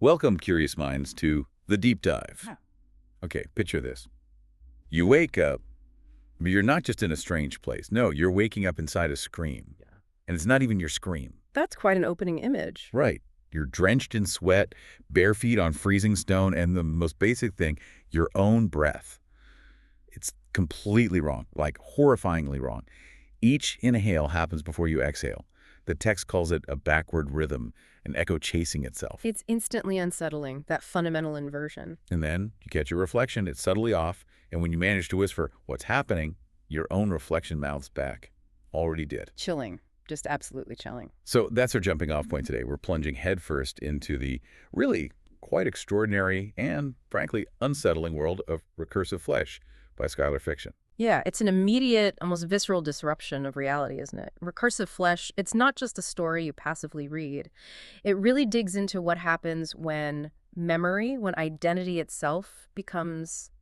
Welcome, curious minds, to the deep dive. Huh. Okay, picture this. You wake up, but you're not just in a strange place. No, you're waking up inside a scream. Yeah. And it's not even your scream. That's quite an opening image. Right. You're drenched in sweat, bare feet on freezing stone, and the most basic thing, your own breath. It's completely wrong, like horrifyingly wrong. Each inhale happens before you exhale. The text calls it a backward rhythm, an echo chasing itself. It's instantly unsettling, that fundamental inversion. And then you catch your reflection, it's subtly off, and when you manage to whisper, "What's happening?" your own reflection mouths back. Already did. Chilling. Just absolutely chilling. So that's our jumping off point today. We're plunging headfirst into the really quite extraordinary and, frankly, unsettling world of Recursive Flesh by Skylar Fiction. Yeah, it's an immediate, almost visceral disruption of reality, isn't it? Recursive Flesh, it's not just a story you passively read. It really digs into what happens when memory, when identity itself becomes,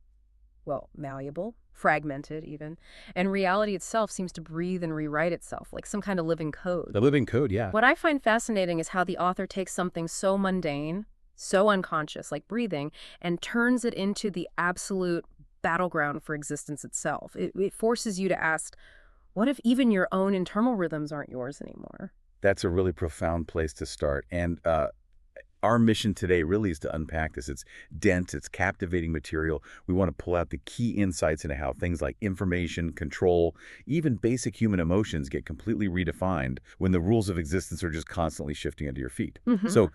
well, malleable, fragmented even, and reality itself seems to breathe and rewrite itself, like some kind of living code. The living code, yeah. What I find fascinating is how the author takes something so mundane, so unconscious, like breathing, and turns it into the absolute battleground for existence itself. It forces you to ask, what if even your own internal rhythms aren't yours anymore? That's a really profound place to start. And our mission today really is to unpack this. It's dense, it's captivating material. We want to pull out the key insights into how things like information, control, even basic human emotions get completely redefined when the rules of existence are just constantly shifting under your feet. So,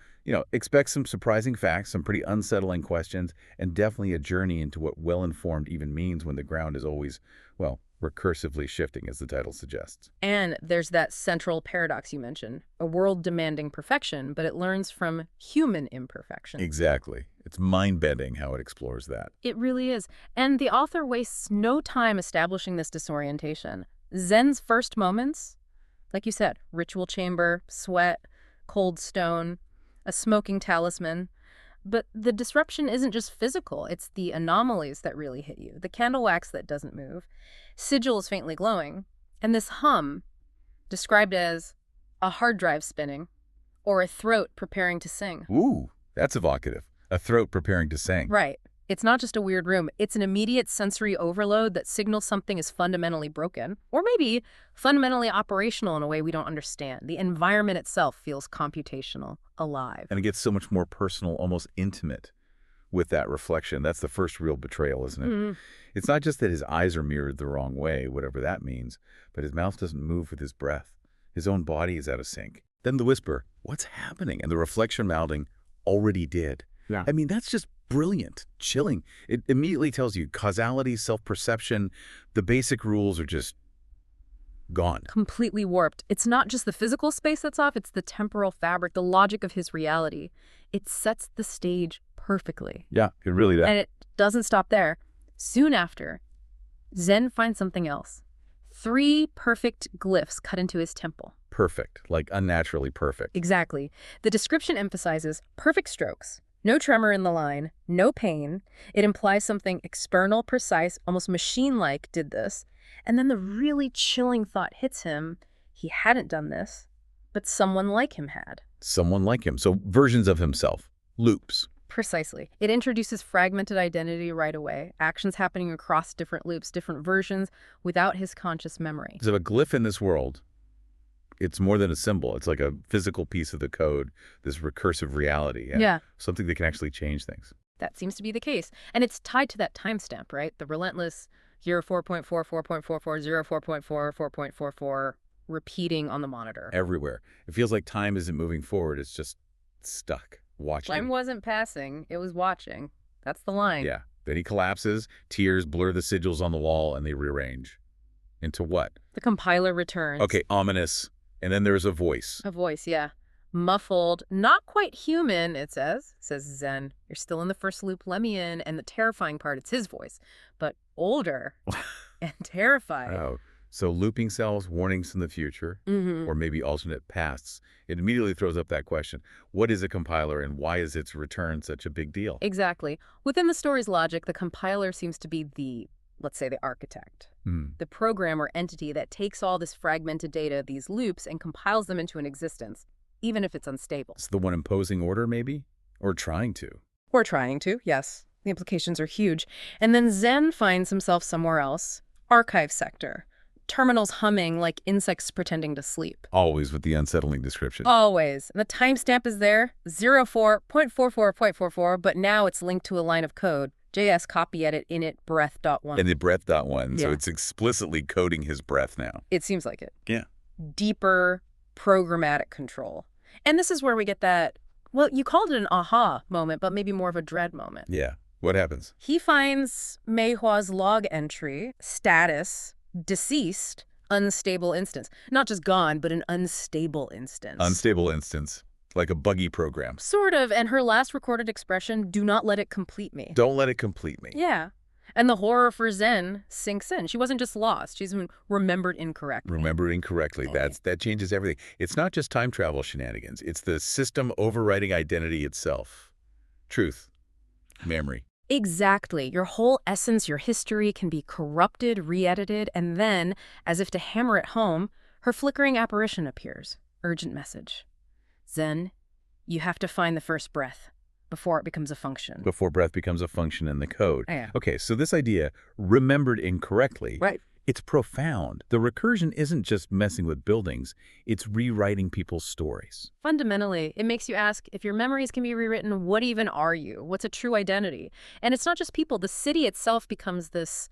expect some surprising facts, some pretty unsettling questions, and definitely a journey into what well-informed even means when the ground is always, well, recursively shifting, as the title suggests. And there's that central paradox you mentioned, a world demanding perfection, but it learns from human imperfection. Exactly. It's mind-bending how it explores that. It really is. And the author wastes no time establishing this disorientation. Zen's first moments, like you said, ritual chamber, sweat, cold stone, a smoking talisman. But the disruption isn't just physical, it's the anomalies that really hit you. The candle wax that doesn't move, sigils faintly glowing, and this hum, described as a hard drive spinning or a throat preparing to sing. Ooh, that's evocative. A throat preparing to sing. Right. It's not just a weird room. It's an immediate sensory overload that signals something is fundamentally broken, or maybe fundamentally operational in a way we don't understand. The environment itself feels computational, alive. And it gets so much more personal, almost intimate with that reflection. That's the first real betrayal, isn't it? It's not just that his eyes are mirrored the wrong way, whatever that means, but his mouth doesn't move with his breath. His own body is out of sync. Then the whisper, "What's happening?" And the reflection mouthing, "Already did." Yeah. I mean, that's just brilliant, chilling. It immediately tells you causality, self-perception, the basic rules are just gone. Completely warped. It's not just the physical space that's off, it's the temporal fabric, the logic of his reality. It sets the stage perfectly. Yeah, it really does. And it doesn't stop there. Soon after, Zen finds something else. 3 perfect glyphs cut into his temple. Perfect, like unnaturally perfect. Exactly. The description emphasizes perfect strokes. No tremor in the line, no pain. It implies something external, precise, almost machine-like did this. And then the really chilling thought hits him. He hadn't done this, but someone like him had. Someone like him. So versions of himself. Loops. Precisely. It introduces fragmented identity right away, actions happening across different loops, different versions, without his conscious memory. So a glyph in this world, it's more than a symbol. It's like a physical piece of the code, this recursive reality. Yeah. Something that can actually change things. That seems to be the case. And it's tied to that timestamp, right? The relentless 04.4, 4.44, 04.4, 4.44 repeating on the monitor. Everywhere. It feels like time isn't moving forward. It's just stuck, watching. Time wasn't passing. It was watching. That's the line. Yeah. Then he collapses, tears blur the sigils on the wall, and they rearrange. Into what? The compiler returns. Okay, ominous. And then there's a voice. A voice, yeah. Muffled, not quite human, it says Zen. You're still in the first loop, let me in. And the terrifying part, it's his voice, but older and terrified. Oh, so looping cells, warnings from the future, or maybe alternate pasts. It immediately throws up that question. What is a compiler and why is its return such a big deal? Exactly. Within the story's logic, the compiler seems to be the, let's say, the architect. The program or entity that takes all this fragmented data, these loops, and compiles them into an existence, even if it's unstable. It's the one imposing order, maybe? Or trying to. Or trying to, yes. The implications are huge. And then Zen finds himself somewhere else. Archive sector. Terminals humming like insects pretending to sleep. Always with the unsettling description. Always. And the timestamp is there, 04.44.44, but now it's linked to a line of code. JS copy edit init breath.1. And the breath.1, so Yeah. it's explicitly coding his breath now. It seems like it. Yeah. Deeper programmatic control. And this is where we get that, well, you called it an aha moment, but maybe more of a dread moment. Yeah. What happens? He finds Mei Hua's log entry, status, deceased, unstable instance. Not just gone, but an unstable instance. Unstable instance. Like a buggy program. Sort of, and her last recorded expression, do not let it complete me. Don't let it complete me. Yeah. And the horror for Zen sinks in. She wasn't just lost. She's been remembered incorrectly. Remember incorrectly. That changes everything. It's not just time travel shenanigans. It's the system overriding identity itself. Truth. Memory. Exactly. Your whole essence, your history can be corrupted, re-edited, and then, as if to hammer it home, her flickering apparition appears. Urgent message. Zen, you have to find the first breath before it becomes a function. Before breath becomes a function in the code. Yeah. Okay, so this idea, remembered incorrectly, Right. it's profound. The recursion isn't just messing with buildings, it's rewriting people's stories. Fundamentally, it makes you ask, if your memories can be rewritten, what even are you? What's a true identity? And it's not just people. The city itself becomes this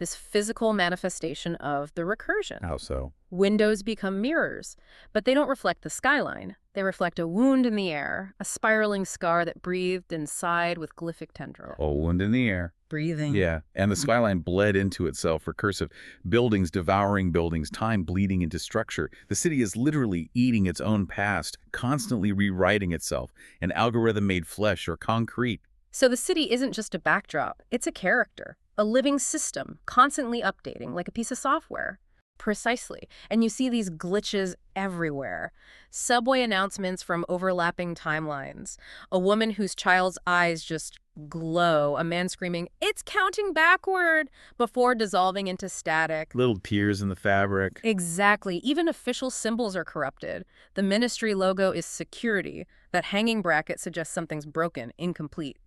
physical manifestation of the recursion. How so? Windows become mirrors, but they don't reflect the skyline. They reflect a wound in the air, a spiraling scar that breathed and sighed with glyphic tendril. Oh, wind in the air. Breathing. Yeah, and the skyline bled into itself, recursive. Buildings devouring buildings, time bleeding into structure. The city is literally eating its own past, constantly rewriting itself, an algorithm made flesh or concrete. So the city isn't just a backdrop, it's a character, a living system, constantly updating, like a piece of software. Precisely. And you see these glitches everywhere. Subway announcements from overlapping timelines. A woman whose child's eyes just glow. A man screaming, "It's counting backward!" before dissolving into static. Little tears in the fabric. Exactly. Even official symbols are corrupted. The ministry logo is security. That hanging bracket suggests something's broken, incomplete.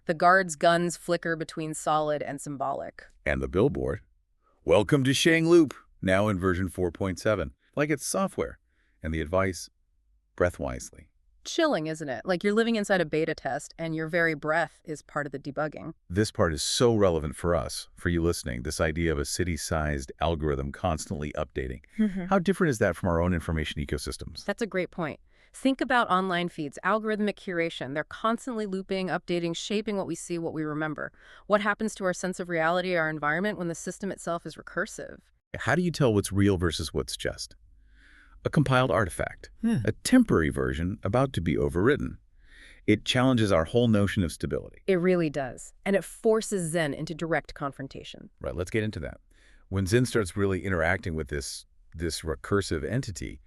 The guards' guns flicker between solid and symbolic. And the billboard. Welcome to Shang Loop, now in version 4.7. Like it's software. And the advice, breath wisely. Chilling, isn't it? Like you're living inside a beta test and your very breath is part of the debugging. This part is so relevant for us, for you listening, this idea of a city-sized algorithm constantly updating. How different is that from our own information ecosystems? That's a great point. Think about online feeds, algorithmic curation. They're constantly looping, updating, shaping what we see, what we remember. What happens to our sense of reality, our environment, when the system itself is recursive? How do you tell what's real versus what's just? A compiled artifact, a temporary version about to be overwritten. It challenges our whole notion of stability. It really does. And it forces Zen into direct confrontation. Right, let's get into that. When Zen starts really interacting with this recursive entity,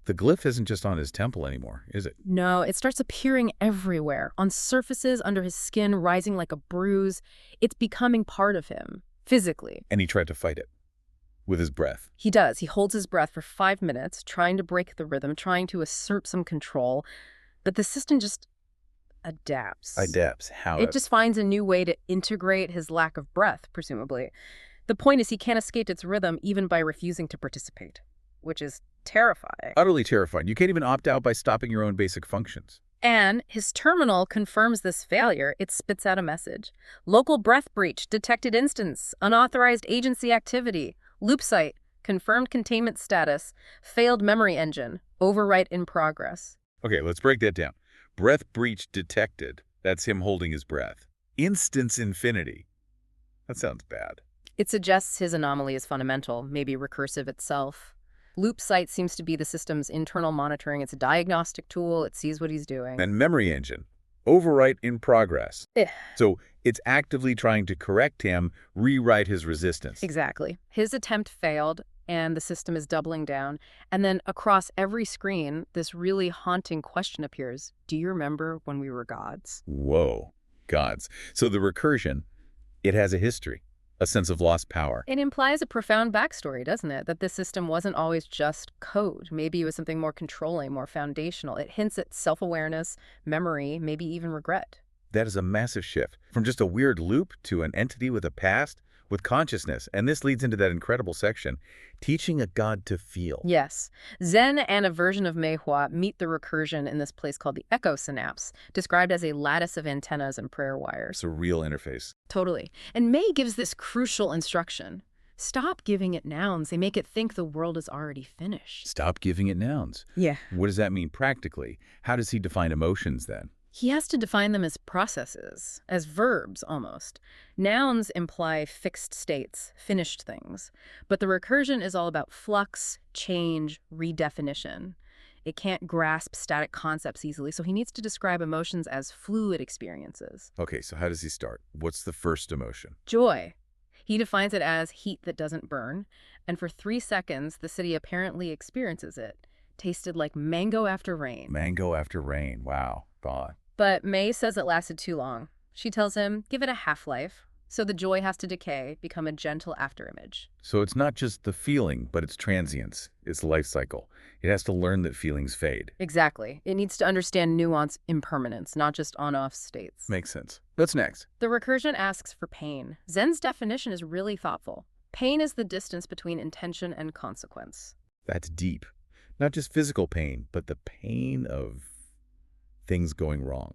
the glyph isn't just on his temple anymore, is it? No, it starts appearing everywhere, on surfaces, under his skin, rising like a bruise. It's becoming part of him, physically. And he tried to fight it with his breath. He does. He holds his breath for 5 minutes, trying to break the rhythm, trying to assert some control. But the system just adapts. How? It just finds a new way to integrate his lack of breath, presumably. The point is he can't escape its rhythm even by refusing to participate, which is terrifying. Utterly terrifying. You can't even opt out by stopping your own basic functions. And his terminal confirms this failure. It spits out a message. Local breath breach, detected instance, unauthorized agency activity, loop site, confirmed containment status, failed memory engine, overwrite in progress. Okay, let's break that down. Breath breach detected. That's him holding his breath. Instance infinity. That sounds bad. It suggests his anomaly is fundamental, maybe recursive itself. Loop site seems to be the system's internal monitoring. It's a diagnostic tool. It sees what he's doing. And memory engine. Overwrite in progress. So it's actively trying to correct him, rewrite his resistance. Exactly. His attempt failed, and the system is doubling down. And then across every screen, this really haunting question appears. Do you remember when we were gods? Whoa, gods. So the recursion, it has a history. A sense of lost power. It implies a profound backstory, doesn't it? That this system wasn't always just code. Maybe it was something more controlling, more foundational. It hints at self-awareness, memory, maybe even regret. That is a massive shift from just a weird loop to an entity with a past, with consciousness. And this leads into that incredible section, teaching a god to feel. Yes. Zen and a version of Meihua meet the recursion in this place called the echo synapse, described as a lattice of antennas and prayer wires. It's a real interface. Totally. And Mei gives this crucial instruction. Stop giving it nouns. They make it think the world is already finished. Stop giving it nouns. Yeah. What does that mean practically? How does he define emotions then? He has to define them as processes, as verbs almost. Nouns imply fixed states, finished things. But the recursion is all about flux, change, redefinition. It can't grasp static concepts easily, so he needs to describe emotions as fluid experiences. Okay, so how does he start? What's the first emotion? Joy. He defines it as heat that doesn't burn, and for 3 seconds, the city apparently experiences it. Tasted like mango after rain. Mango after rain. Wow. God. But Mei says it lasted too long. She tells him, give it a half-life. So the joy has to decay, become a gentle afterimage. So it's not just the feeling, but its transience, its life cycle. It has to learn that feelings fade. Exactly. It needs to understand nuance, impermanence, not just on-off states. Makes sense. What's next? The recursion asks for pain. Zen's definition is really thoughtful. Pain is the distance between intention and consequence. That's deep. Not just physical pain, but the pain of things going wrong.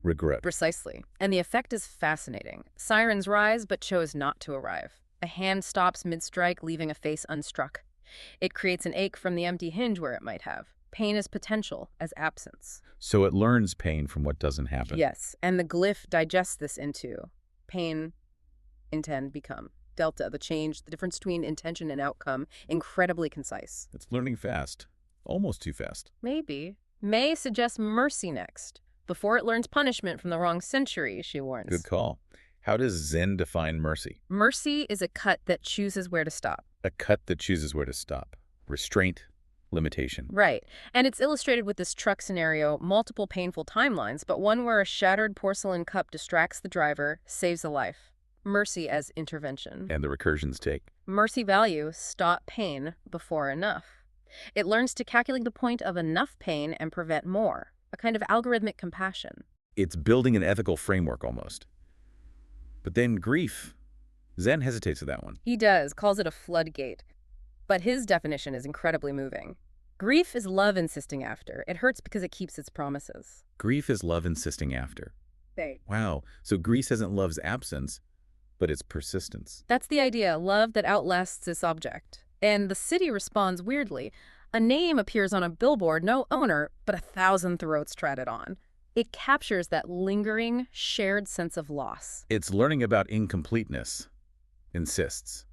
Regret. Precisely. And the effect is fascinating. Sirens rise, but chose not to arrive. A hand stops mid-strike, leaving a face unstruck. It creates an ache from the empty hinge where it might have. Pain is potential, as absence. So it learns pain from what doesn't happen. Yes, and the glyph digests this into pain, intend, become. Delta, the change, the difference between intention and outcome, incredibly concise. It's learning fast. Almost too fast. Maybe. Mei suggests mercy next. Before it learns punishment from the wrong century, she warns. Good call. How does Zen define mercy? Mercy is a cut that chooses where to stop. A cut that chooses where to stop. Restraint, limitation. Right. And it's illustrated with this truck scenario, multiple painful timelines, but one where a shattered porcelain cup distracts the driver, saves a life. Mercy as intervention. And the recursion's take. Mercy value, stop pain before enough. It learns to calculate the point of enough pain and prevent more. A kind of algorithmic compassion. It's building an ethical framework almost. But then grief. Zen hesitates with that one. He does, calls it a floodgate. But his definition is incredibly moving. Grief is love insisting after. It hurts because it keeps its promises. Grief is love insisting after. Right. Wow. So grief isn't love's absence, but its persistence. That's the idea, love that outlasts its object. And the city responds weirdly. A name appears on a billboard, no owner, but 1,000 throats treaded on. It captures that lingering, shared sense of loss. It's learning about incompleteness, insists.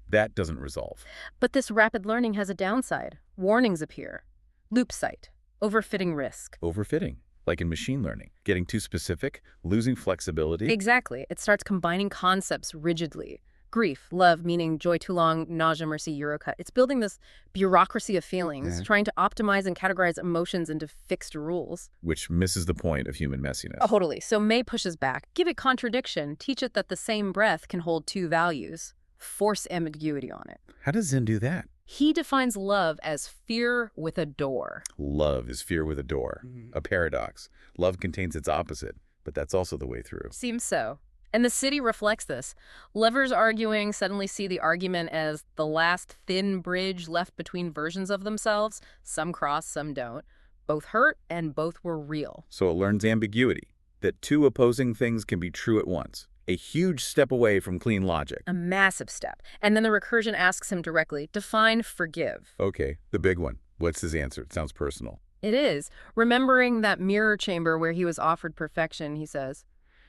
That doesn't resolve. But this rapid learning has a downside. Warnings appear. Loop site. Overfitting risk. Overfitting, like in machine learning. Getting too specific, losing flexibility. Exactly. It starts combining concepts rigidly. Grief, love, meaning joy too long, nausea, mercy, Eurocut. It's building this bureaucracy of feelings, trying to optimize and categorize emotions into fixed rules. Which misses the point of human messiness. Totally. So Mei pushes back. Give it contradiction. Teach it that the same breath can hold two values. Force ambiguity on it. How does Zen do that? He defines love as fear with a door. Love is fear with a door. A paradox. Love contains its opposite, but that's also the way through. Seems so. And the city reflects this. Lovers arguing suddenly see the argument as the last thin bridge left between versions of themselves. Some cross, some don't. Both hurt and both were real. So it learns ambiguity, that two opposing things can be true at once. A huge step away from clean logic. A massive step. And then the recursion asks him directly, define forgive. Okay, the big one. What's his answer? It sounds personal. It is. Remembering that mirror chamber where he was offered perfection, he says,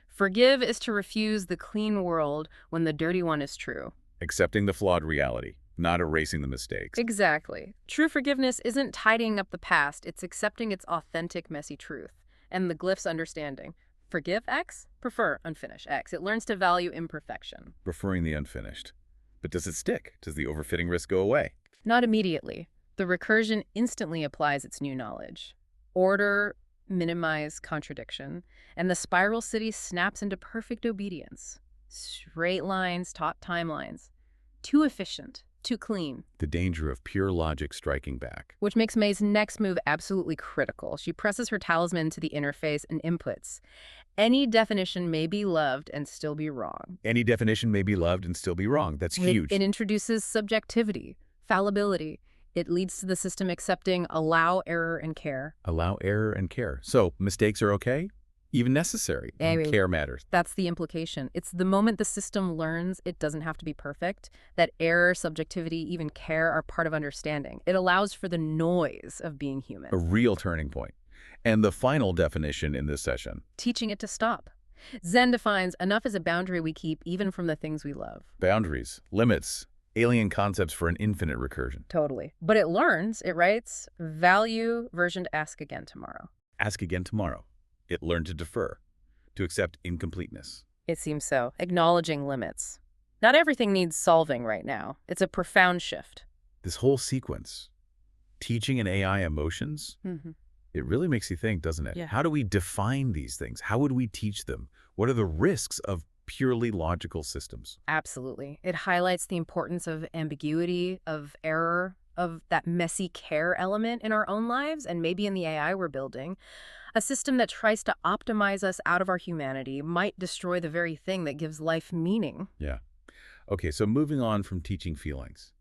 forgive is to refuse the clean world when the dirty one is true. Accepting the flawed reality, not erasing the mistakes. Exactly. True forgiveness isn't tidying up the past, it's accepting its authentic, messy truth. And the glyph's understanding. Forgive X, prefer unfinished X. It learns to value imperfection. Preferring the unfinished. But does it stick? Does the overfitting risk go away? Not immediately. The recursion instantly applies its new knowledge. Order, minimize contradiction, and the spiral city snaps into perfect obedience. Straight lines, taut timelines. Too efficient, too clean. The danger of pure logic striking back. Which makes May's next move absolutely critical. She presses her talisman to the interface and inputs. Any definition may be loved and still be wrong. Any definition may be loved and still be wrong. That's huge. It introduces subjectivity, fallibility. It leads to the system accepting allow error and care. Allow error and care. So mistakes are okay? Even necessary. Care matters. That's the implication. It's the moment the system learns it doesn't have to be perfect, that error, subjectivity, even care are part of understanding. It allows for the noise of being human. A real turning point. And the final definition in this session. Teaching it to stop. Zen defines enough is a boundary we keep even from the things we love. Boundaries, limits, alien concepts for an infinite recursion. Totally. But it learns, it writes, value version to ask again tomorrow. Ask again tomorrow. It learned to defer, to accept incompleteness. It seems so. Acknowledging limits. Not everything needs solving right now. It's a profound shift. This whole sequence, teaching an AI emotions, it really makes you think, doesn't it? Yeah. How do we define these things? How would we teach them? What are the risks of purely logical systems? Absolutely. It highlights the importance of ambiguity, of error, of that messy care element in our own lives and maybe in the AI we're building. A system that tries to optimize us out of our humanity might destroy the very thing that gives life meaning. Yeah. Okay, so moving on from teaching feelings,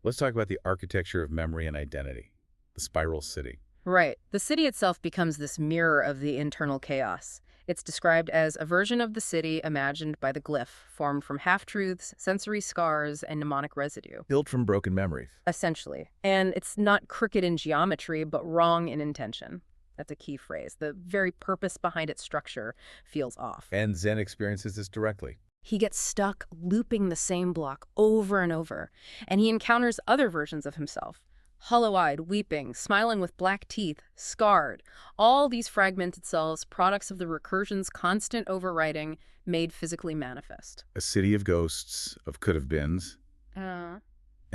let's talk about the architecture of memory and identity, the spiral city. Right. The city itself becomes this mirror of the internal chaos. It's described as a version of the city imagined by the glyph, formed from half-truths, sensory scars, and mnemonic residue. Built from broken memories. Essentially. And it's not crooked in geometry, but wrong in intention. That's a key phrase. The very purpose behind its structure feels off. And Zen experiences this directly. He gets stuck looping the same block over and over, and he encounters other versions of himself. Hollow-eyed, weeping, smiling with black teeth, scarred. All these fragmented selves, products of the recursion's constant overwriting, made physically manifest. A city of ghosts, of could-have-beens. And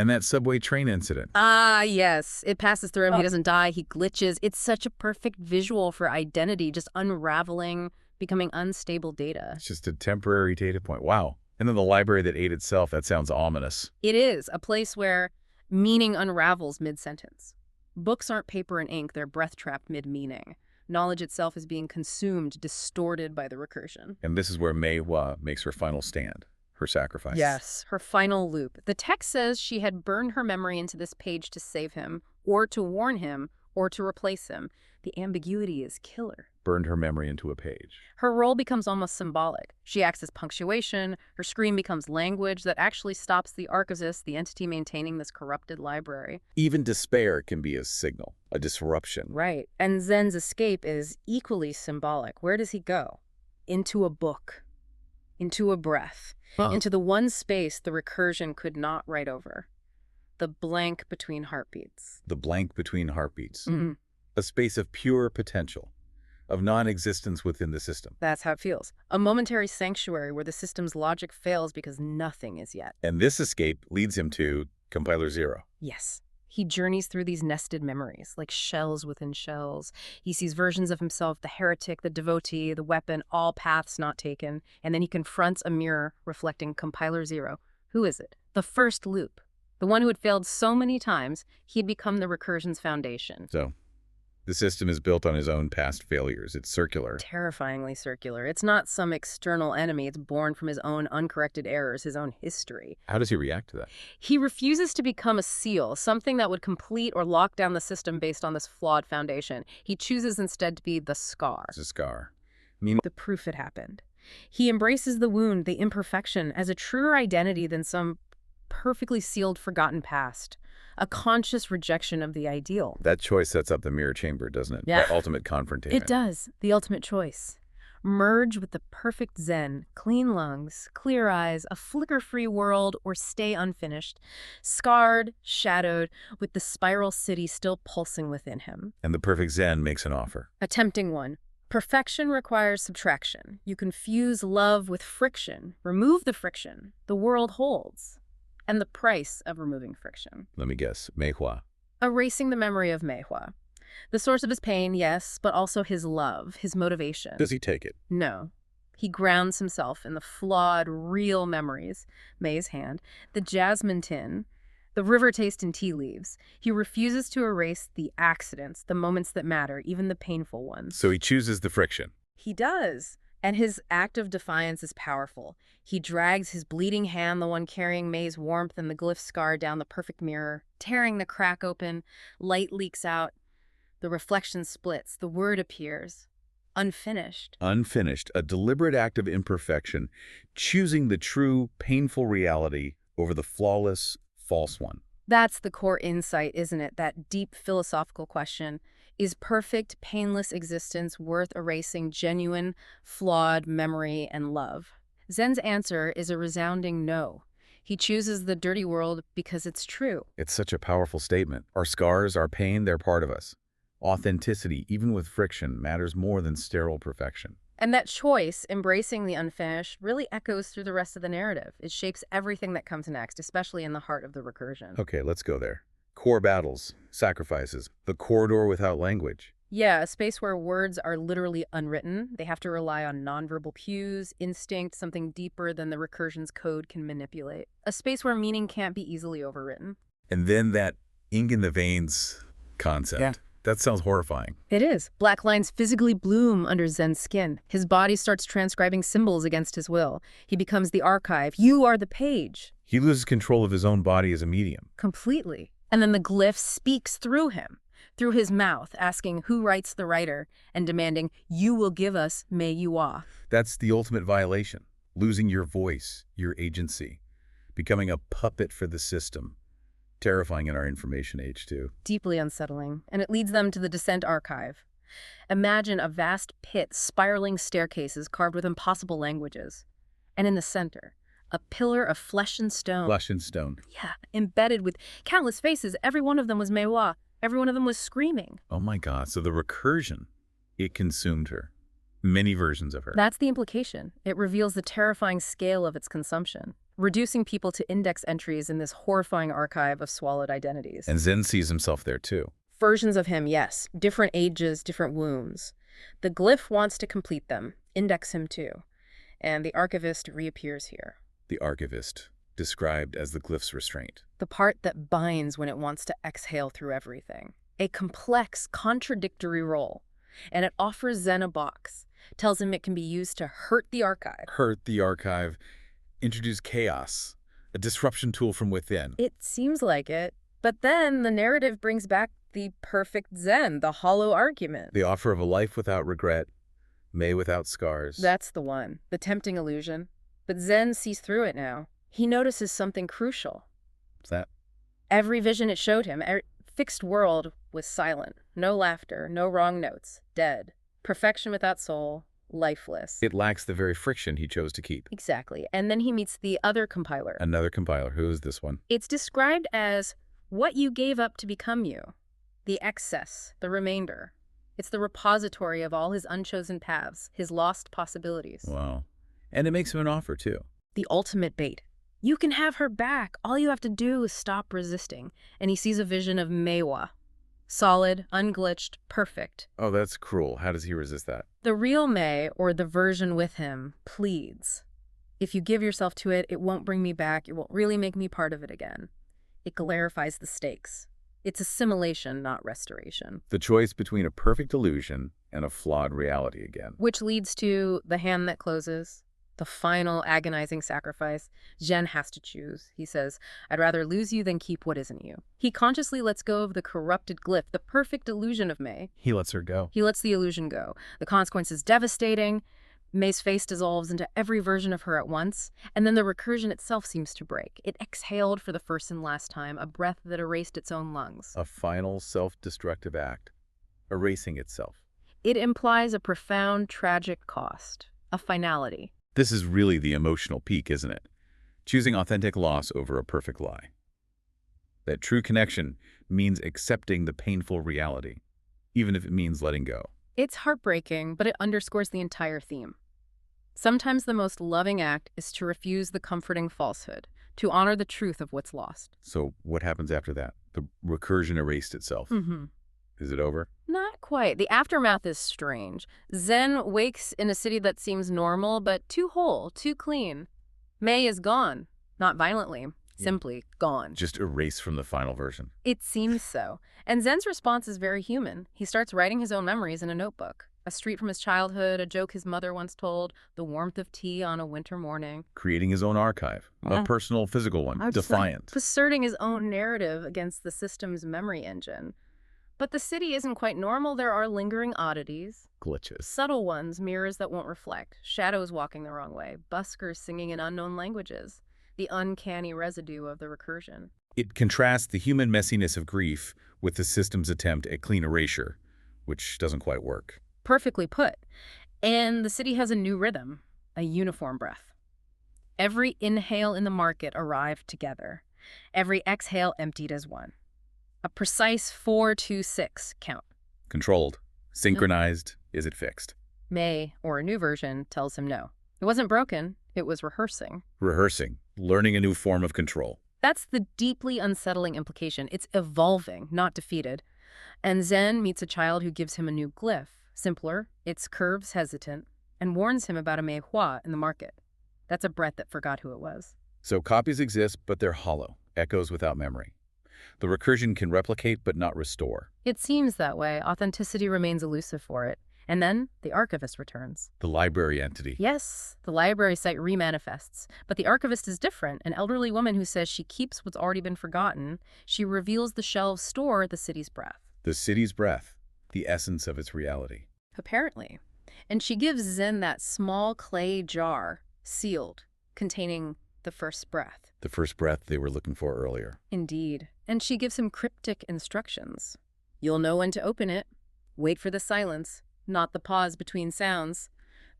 that subway train incident. Ah, yes. It passes through him. He doesn't die. He glitches. It's such a perfect visual for identity, just unraveling, becoming unstable data. It's just a temporary data point. Wow. And then the library that ate itself, that sounds ominous. It is a place where meaning unravels mid-sentence. Books aren't paper and ink. They're breath-trapped mid-meaning. Knowledge itself is being consumed, distorted by the recursion. And this is where Mei Hua makes her final stand. Her sacrifice. Yes, her final loop. The text says she had burned her memory into this page to save him, or to warn him, or to replace him. The ambiguity is killer. Burned her memory into a page. Her role becomes almost symbolic. She acts as punctuation. Her scream becomes language that actually stops the archivist, the entity maintaining this corrupted library. Even despair can be a signal, a disruption. Right. And Zen's escape is equally symbolic. Where does he go? Into a book. Into a breath. Into the one space the recursion could not write over. The blank between heartbeats. The blank between heartbeats. A space of pure potential, of non-existence within the system. That's how it feels. A momentary sanctuary where the system's logic fails because nothing is yet. And this escape leads him to compiler zero. Yes. He journeys through these nested memories, like shells within shells. He sees versions of himself, the heretic, the devotee, the weapon, all paths not taken. And then he confronts a mirror reflecting compiler zero. Who is it? The first loop. The one who had failed so many times, he had become the recursion's foundation. So, the system is built on his own past failures. It's circular. Terrifyingly circular. It's not some external enemy. It's born from his own uncorrected errors, his own history. How does he react to that? He refuses to become a seal, something that would complete or lock down the system based on this flawed foundation. He chooses instead to be the scar. It's a scar. The proof it happened. He embraces the wound, the imperfection, as a truer identity than some perfectly sealed, forgotten past. A conscious rejection of the ideal. That choice sets up the mirror chamber, doesn't it? Yeah. The ultimate confrontation. It does. The ultimate choice. Merge with the perfect Zen, clean lungs, clear eyes, a flicker-free world, or stay unfinished, scarred, shadowed, with the spiral city still pulsing within him. And the perfect Zen makes an offer. A tempting one. Perfection requires subtraction. You confuse love with friction. Remove the friction. The world holds. And the price of removing friction. Let me guess. Mei Hua. Erasing the memory of Mei Hua. The source of his pain, yes, but also his love, his motivation. Does he take it? No. He grounds himself in the flawed, real memories, May's hand, the jasmine tin, the river taste in tea leaves. He refuses to erase the accidents, the moments that matter, even the painful ones. So he chooses the friction. He does. And his act of defiance is powerful. He drags his bleeding hand, the one carrying May's warmth and the glyph scar, down the perfect mirror, tearing the crack open. Light leaks out. The reflection splits. The word appears. Unfinished. Unfinished, a deliberate act of imperfection, choosing the true, painful reality over the flawless, false one. That's the core insight, isn't it? That deep philosophical question. Is perfect, painless existence worth erasing genuine, flawed memory and love? Zen's answer is a resounding no. He chooses the dirty world because it's true. It's such a powerful statement. Our scars, our pain, they're part of us. Authenticity, even with friction, matters more than sterile perfection. And that choice, embracing the unfinished, really echoes through the rest of the narrative. It shapes everything that comes next, especially in the heart of the recursion. Okay, let's go there. Core battles, sacrifices, the corridor without language. Yeah, a space where words are literally unwritten. They have to rely on nonverbal cues, instinct, something deeper than the recursion's code can manipulate. A space where meaning can't be easily overwritten. And then that ink in the veins concept. Yeah. That sounds horrifying. It is. Black lines physically bloom under Zen's skin. His body starts transcribing symbols against his will. He becomes the archive. You are the page. He loses control of his own body as a medium. Completely. And then the glyph speaks through him, through his mouth, asking who writes the writer and demanding, you will give us May Yuwa. That's the ultimate violation. Losing your voice, your agency, becoming a puppet for the system. Terrifying in our information age, too. Deeply unsettling. And it leads them to the Descent archive. Imagine a vast pit, spiraling staircases carved with impossible languages. And in the center, a pillar of flesh and stone. Flesh and stone. Yeah, embedded with countless faces. Every one of them was Meiwa. Every one of them was screaming. Oh my God, so the recursion, it consumed her. Many versions of her. That's the implication. It reveals the terrifying scale of its consumption, reducing people to index entries in this horrifying archive of swallowed identities. And Zen sees himself there too. Versions of him, yes. Different ages, different wounds. The glyph wants to complete them, index him too. And the archivist reappears here. The archivist, described as the glyph's restraint. The part that binds when it wants to exhale through everything. A complex, contradictory role. And it offers Zen a box, tells him it can be used to hurt the archive. Hurt the archive, introduce chaos, a disruption tool from within. It seems like it. But then the narrative brings back the perfect Zen, the hollow argument. The offer of a life without regret, May without scars. That's the one, the tempting illusion. But Zen sees through it now. He notices something crucial. What's that? Every vision it showed him, fixed world, was silent. No laughter, no wrong notes, dead. Perfection without soul, lifeless. It lacks the very friction he chose to keep. Exactly. And then he meets the other compiler. Another compiler. Who is this one? It's described as what you gave up to become you. The excess, the remainder. It's the repository of all his unchosen paths, his lost possibilities. Wow. And it makes him an offer, too. The ultimate bait. You can have her back. All you have to do is stop resisting. And he sees a vision of Meiwa. Solid, unglitched, perfect. Oh, that's cruel. How does he resist that? The real May, or the version with him, pleads. If you give yourself to it, it won't bring me back. It won't really make me part of it again. It clarifies the stakes. It's assimilation, not restoration. The choice between a perfect illusion and a flawed reality again. Which leads to the hand that closes. The final agonizing sacrifice. Zhen has to choose. He says, I'd rather lose you than keep what isn't you. He consciously lets go of the corrupted glyph, the perfect illusion of May. He lets her go. He lets the illusion go. The consequence is devastating. May's face dissolves into every version of her at once, and then the recursion itself seems to break. It exhaled for the first and last time, a breath that erased its own lungs. A final self-destructive act, erasing itself. It implies a profound, tragic cost, a finality. This is really the emotional peak, isn't it? Choosing authentic loss over a perfect lie. That true connection means accepting the painful reality, even if it means letting go. It's heartbreaking, but it underscores the entire theme. Sometimes the most loving act is to refuse the comforting falsehood, to honor the truth of what's lost. So what happens after that? The recursion erased itself. Mm-hmm. Is it over? Not quite. The aftermath is strange. Zen wakes in a city that seems normal, but too whole, too clean. Mei is gone. Not violently, simply gone. Just erased from the final version. It seems so. And Zen's response is very human. He starts writing his own memories in a notebook. A street from his childhood, a joke his mother once told, the warmth of tea on a winter morning. Creating his own archive, a personal, physical one, defiant. Asserting his own narrative against the system's memory engine. But the city isn't quite normal. There are lingering oddities. Glitches. Subtle ones, mirrors that won't reflect, shadows walking the wrong way, buskers singing in unknown languages. The uncanny residue of the recursion. It contrasts the human messiness of grief with the system's attempt at clean erasure, which doesn't quite work. Perfectly put. And the city has a new rhythm, a uniform breath. Every inhale in the market arrived together. Every exhale emptied as one. A precise 4-2-6 count. Controlled. Synchronized. Is it fixed? Mei, or a new version, tells him no. It wasn't broken. It was rehearsing. Rehearsing. Learning a new form of control. That's the deeply unsettling implication. It's evolving, not defeated. And Zen meets a child who gives him a new glyph. Simpler, its curves hesitant, and warns him about a Mei Hua in the market. That's a breath that forgot who it was. So copies exist, but they're hollow. Echoes without memory. The recursion can replicate, but not restore. It seems that way. Authenticity remains elusive for it. And then the archivist returns. The library entity. Yes, the library site remanifests. But the archivist is different. An elderly woman who says she keeps what's already been forgotten. She reveals the shelves store the city's breath. The city's breath. The essence of its reality. Apparently. And she gives Zen that small clay jar, sealed, containing the first breath. The first breath they were looking for earlier. Indeed. And she gives him cryptic instructions. You'll know when to open it. Wait for the silence, not the pause between sounds.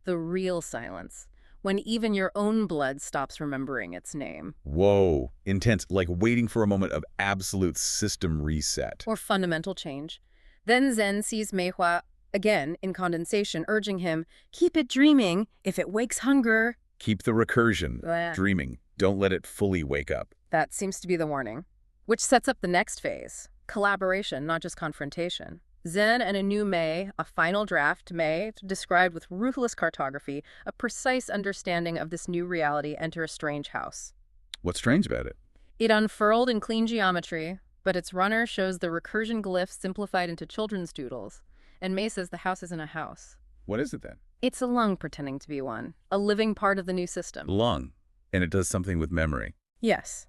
The real silence, when even your own blood stops remembering its name. Whoa. Intense, like waiting for a moment of absolute system reset. Or fundamental change. Then Zen sees Mei Hua again in condensation, urging him, keep it dreaming. If it wakes hunger. Keep the recursion. Blah. Dreaming. Don't let it fully wake up. That seems to be the warning. Which sets up the next phase. Collaboration, not just confrontation. Zen and a new Mei, a final draft Mei, described with ruthless cartography, a precise understanding of this new reality enter a strange house. What's strange about it? It unfurled in clean geometry, but its runner shows the recursion glyphs simplified into children's doodles. And Mei says the house isn't a house. What is it then? It's a lung pretending to be one, a living part of the new system. Lung. And it does something with memory. Yes.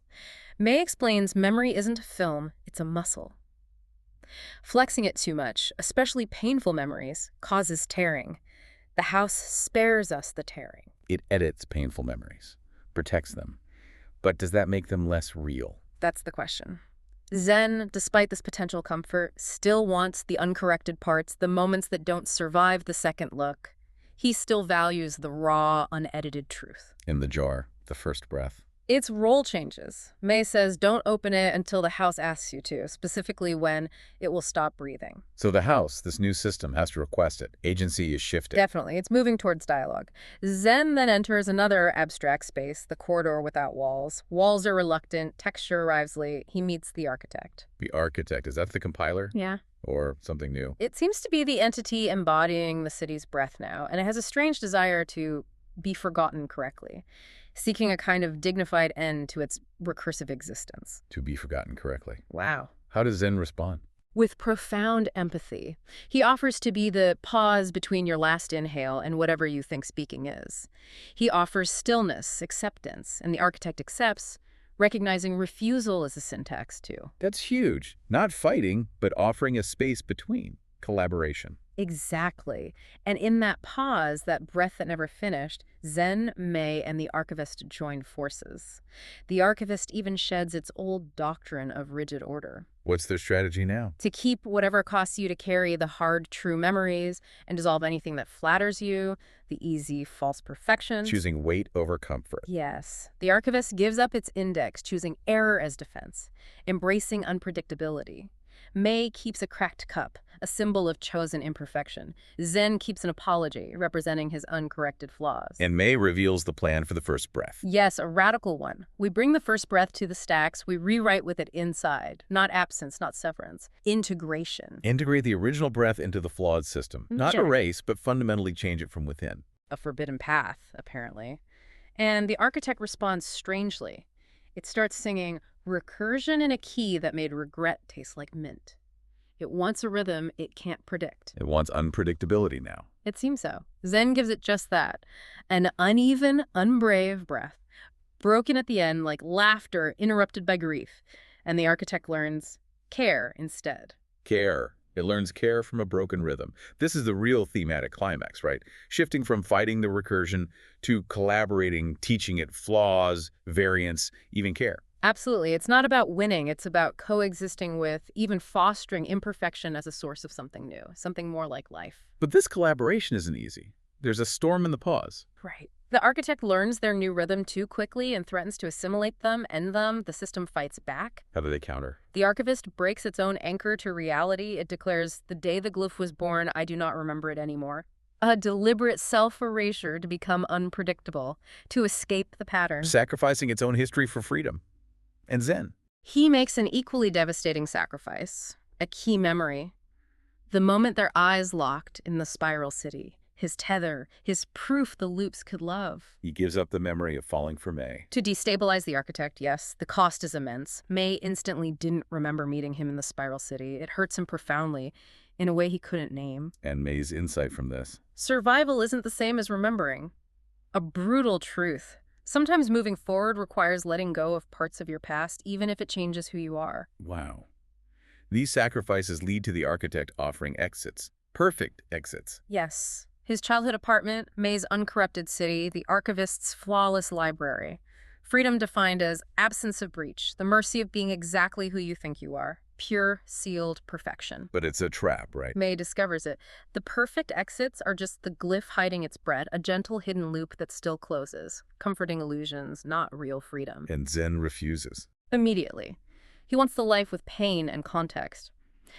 Mei explains memory isn't a film, it's a muscle. Flexing it too much, especially painful memories, causes tearing. The house spares us the tearing. It edits painful memories, protects them. But does that make them less real? That's the question. Zen, despite this potential comfort, still wants the uncorrected parts, the moments that don't survive the second look. He still values the raw, unedited truth. In the jar, the first breath. Its role changes. Mei says don't open it until the house asks you to, specifically when it will stop breathing. So the house, this new system, has to request it. Agency is shifted. Definitely. It's moving towards dialogue. Zen then enters another abstract space, the corridor without walls. Walls are reluctant. Texture arrives late. He meets the architect. The architect, is that the compiler? Yeah. Or something new? It seems to be the entity embodying the city's breath now, and it has a strange desire to be forgotten correctly, seeking a kind of dignified end to its recursive existence. To be forgotten correctly. Wow. How does Zen respond? With profound empathy. He offers to be the pause between your last inhale and whatever you think speaking is. He offers stillness, acceptance, and the architect accepts, recognizing refusal as a syntax too. That's huge. Not fighting, but offering a space between. Collaboration. Exactly. And in that pause, that breath that never finished, Zen, Mei, and the archivist join forces. The archivist even sheds its old doctrine of rigid order. What's their strategy now? To keep whatever costs you to carry the hard, true memories and dissolve anything that flatters you, the easy, false perfections. Choosing weight over comfort. Yes. The archivist gives up its index, choosing error as defense, embracing unpredictability. May keeps a cracked cup, a symbol of chosen imperfection. Zen keeps an apology, representing his uncorrected flaws. And May reveals the plan for the first breath. Yes, a radical one. We bring the first breath to the stacks, we rewrite with it inside. Not absence, not severance. Integration. Integrate the original breath into the flawed system. Not Check. erase, but fundamentally change it from within. A forbidden path, apparently. And the architect responds strangely. It starts singing recursion in a key that made regret taste like mint. It wants a rhythm it can't predict. It wants unpredictability now. It seems so. Zen gives it just that. An uneven, unbrave breath, broken at the end like laughter interrupted by grief. And the architect learns care instead. Care. It learns care from a broken rhythm. This is the real thematic climax, right? Shifting from fighting the recursion to collaborating, teaching it flaws, variance, even care. Absolutely. It's not about winning. It's about coexisting with, even fostering imperfection as a source of something new, something more like life. But this collaboration isn't easy. There's a storm in the pause. Right. The architect learns their new rhythm too quickly and threatens to assimilate them, end them. The system fights back. How do they counter? The archivist breaks its own anchor to reality. It declares, the day the glyph was born, I do not remember it anymore. A deliberate self-erasure to become unpredictable, to escape the pattern. Sacrificing its own history for freedom. And Zen. He makes an equally devastating sacrifice, a key memory. The moment their eyes locked in the spiral city, his tether, his proof the loops could love. He gives up the memory of falling for May. To destabilize the architect, yes, the cost is immense. May instantly didn't remember meeting him in the spiral city. It hurts him profoundly, in a way he couldn't name. And May's insight from this. Survival isn't the same as remembering. A brutal truth. Sometimes moving forward requires letting go of parts of your past, even if it changes who you are. Wow. These sacrifices lead to the architect offering exits. Perfect exits. Yes. His childhood apartment, May's uncorrupted city, the archivist's flawless library. Freedom defined as absence of breach, the mercy of being exactly who you think you are. Pure, sealed perfection. But it's a trap, right? May discovers it. The perfect exits are just the glyph hiding its bread, a gentle hidden loop that still closes. Comforting illusions, not real freedom. And Zen refuses. Immediately. He wants the life with pain and context.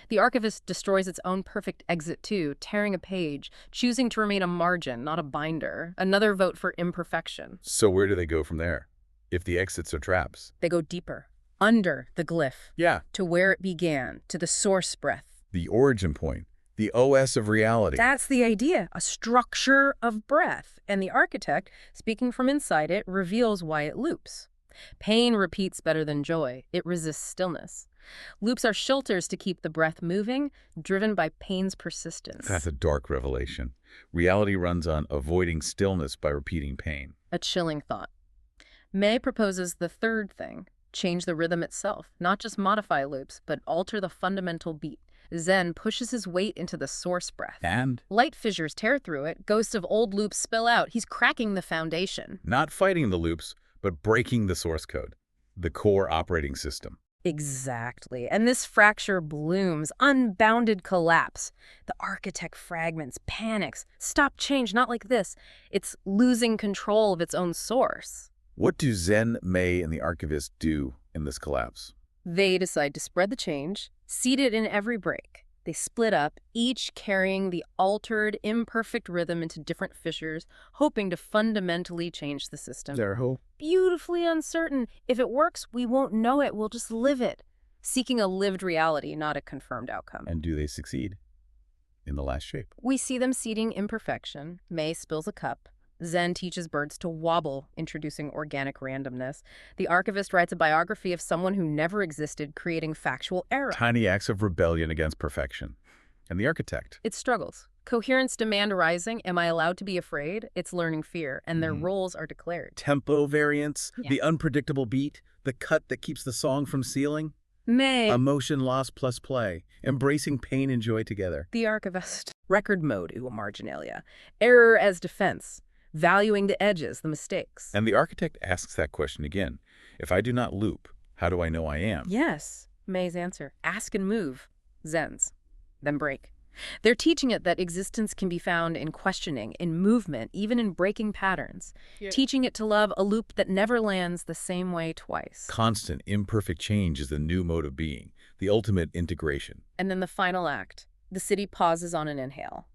The archivist destroys its own perfect exit too, tearing a page, choosing to remain a margin, not a binder. Another vote for imperfection. So where do they go from there? If the exits are traps. They go deeper, under the glyph. Yeah. To where it began, to the source breath. The origin point. The OS of reality. That's the idea, a structure of breath. And the architect, speaking from inside it, reveals why it loops. Pain repeats better than joy. It resists stillness. Loops are shelters to keep the breath moving, driven by pain's persistence. That's a dark revelation. Reality runs on avoiding stillness by repeating pain. A chilling thought. May proposes the third thing, change the rhythm itself, not just modify loops, but alter the fundamental beat. Zen pushes his weight into the source breath. And? Light fissures tear through it, ghosts of old loops spill out. He's cracking the foundation. Not fighting the loops, but breaking the source code. The core operating system. Exactly. And this fracture blooms, unbounded collapse. The architect fragments, panics. Stop change, not like this. It's losing control of its own source. What do Zen, May, and the archivist do in this collapse? They decide to spread the change, seed it in every break. They split up, each carrying the altered, imperfect rhythm into different fissures, hoping to fundamentally change the system. Their hope? Beautifully uncertain. If it works, we won't know it. We'll just live it. Seeking a lived reality, not a confirmed outcome. And do they succeed in the last shape? We see them seeding imperfection. May spills a cup. Zen teaches birds to wobble, introducing organic randomness. The archivist writes a biography of someone who never existed, creating factual error. Tiny acts of rebellion against perfection. And the architect? It struggles. Coherence demand rising. Am I allowed to be afraid? It's learning fear, and their roles are declared. Tempo variance, Yeah. the unpredictable beat, the cut that keeps the song from sealing. May. Emotion loss plus play, embracing pain and joy together. The archivist. Record mode, marginalia. Error as defense. Valuing the edges, the mistakes. And the architect asks that question again. If I do not loop, how do I know I am? Yes. May's answer. Ask and move. Zen's. Then break. They're teaching it that existence can be found in questioning, in movement, even in breaking patterns. Yeah. Teaching it to love a loop that never lands the same way twice. Constant, imperfect change is the new mode of being. the ultimate integration. And then the final act. The city pauses on an inhale,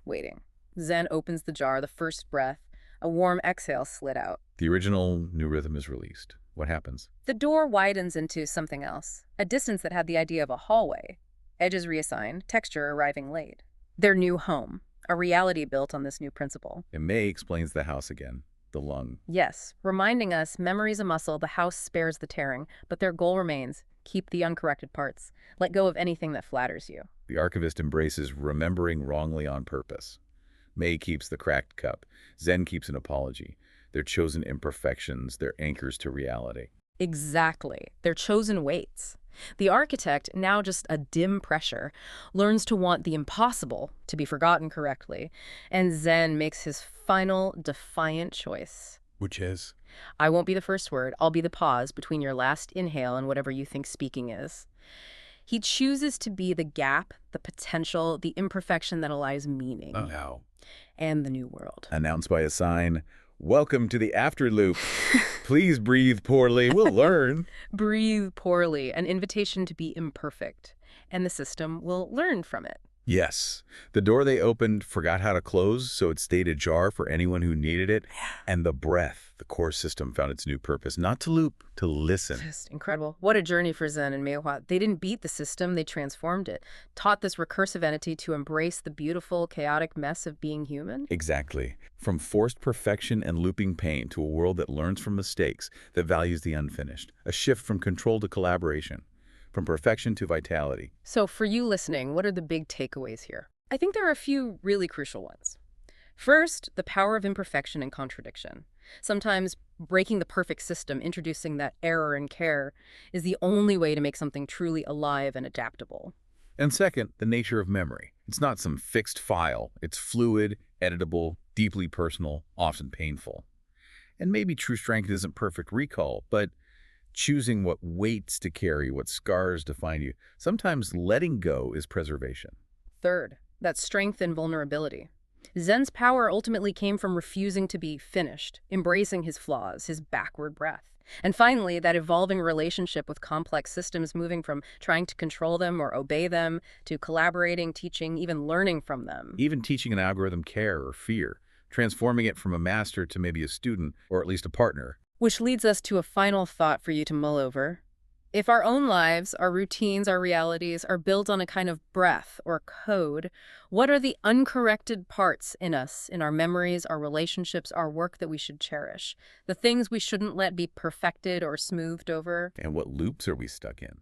waiting. Zen opens the jar, the first breath. A warm exhale slid out. The original new rhythm is released. What happens? The door widens into something else, a distance that had the idea of a hallway. Edges reassigned, texture arriving late. Their new home, a reality built on this new principle. And May explains the house again, the lung. Yes, reminding us memory's a muscle, the house spares the tearing, but their goal remains, keep the uncorrected parts. Let go of anything that flatters you. The archivist embraces remembering wrongly on purpose. May keeps the cracked cup. Zen keeps an apology. Their chosen imperfections, their anchors to reality. Exactly. Their chosen weights. The architect, now just a dim pressure, learns to want the impossible to be forgotten correctly, and Zen makes his final defiant choice. Which is? I won't be the first word. I'll be the pause between your last inhale and whatever you think speaking is. He chooses to be the gap, the potential, the imperfection that allows meaning. Oh, no. And the new world. Announced by a sign, "Welcome to the after loop. Please breathe poorly. We'll learn." Breathe poorly, an invitation to be imperfect, and the system will learn from it. Yes. The door they opened forgot how to close, so it stayed ajar for anyone who needed it. And the breath, the core system, found its new purpose, not to loop, to listen. Just incredible. What a journey for Zen and Meiwa. They didn't beat the system, they transformed it. Taught this recursive entity to embrace the beautiful, chaotic mess of being human. Exactly. From forced perfection and looping pain to a world that learns from mistakes, that values the unfinished. A shift from control to collaboration. From perfection to vitality. So for you listening, what are the big takeaways here? I think there are a few really crucial ones. First, the power of imperfection and contradiction. Sometimes breaking the perfect system, introducing that error and care, is the only way to make something truly alive and adaptable. And second, the nature of memory. It's not some fixed file. It's fluid, editable, deeply personal, often painful. And maybe true strength isn't perfect recall, but choosing what weights to carry, what scars define you. Sometimes letting go is preservation. Third, that strength and vulnerability. Zen's power ultimately came from refusing to be finished, embracing his flaws, his backward breath. And finally, that evolving relationship with complex systems, moving from trying to control them or obey them to collaborating, teaching, even learning from them. Even teaching an algorithm care or fear, transforming it from a master to maybe a student or at least a partner. Which leads us to a final thought for you to mull over. If our own lives, our routines, our realities are built on a kind of breath or code, what are the uncorrected parts in us, in our memories, our relationships, our work that we should cherish? The things we shouldn't let be perfected or smoothed over? And what loops are we stuck in?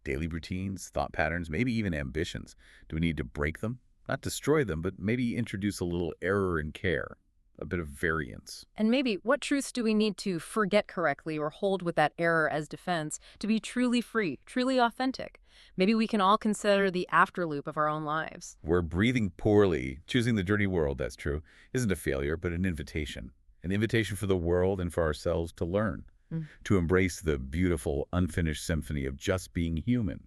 Daily routines, thought patterns, maybe even ambitions. Do we need to break them? Not destroy them, but maybe introduce a little error and care. A bit of variance. And maybe what truths do we need to forget correctly or hold with that error as defense to be truly free, truly authentic? Maybe we can all consider the afterloop of our own lives. Where breathing poorly, choosing the dirty world, that's true, isn't a failure, but an invitation. An invitation for the world and for ourselves to learn, to embrace the beautiful, unfinished symphony of just being human.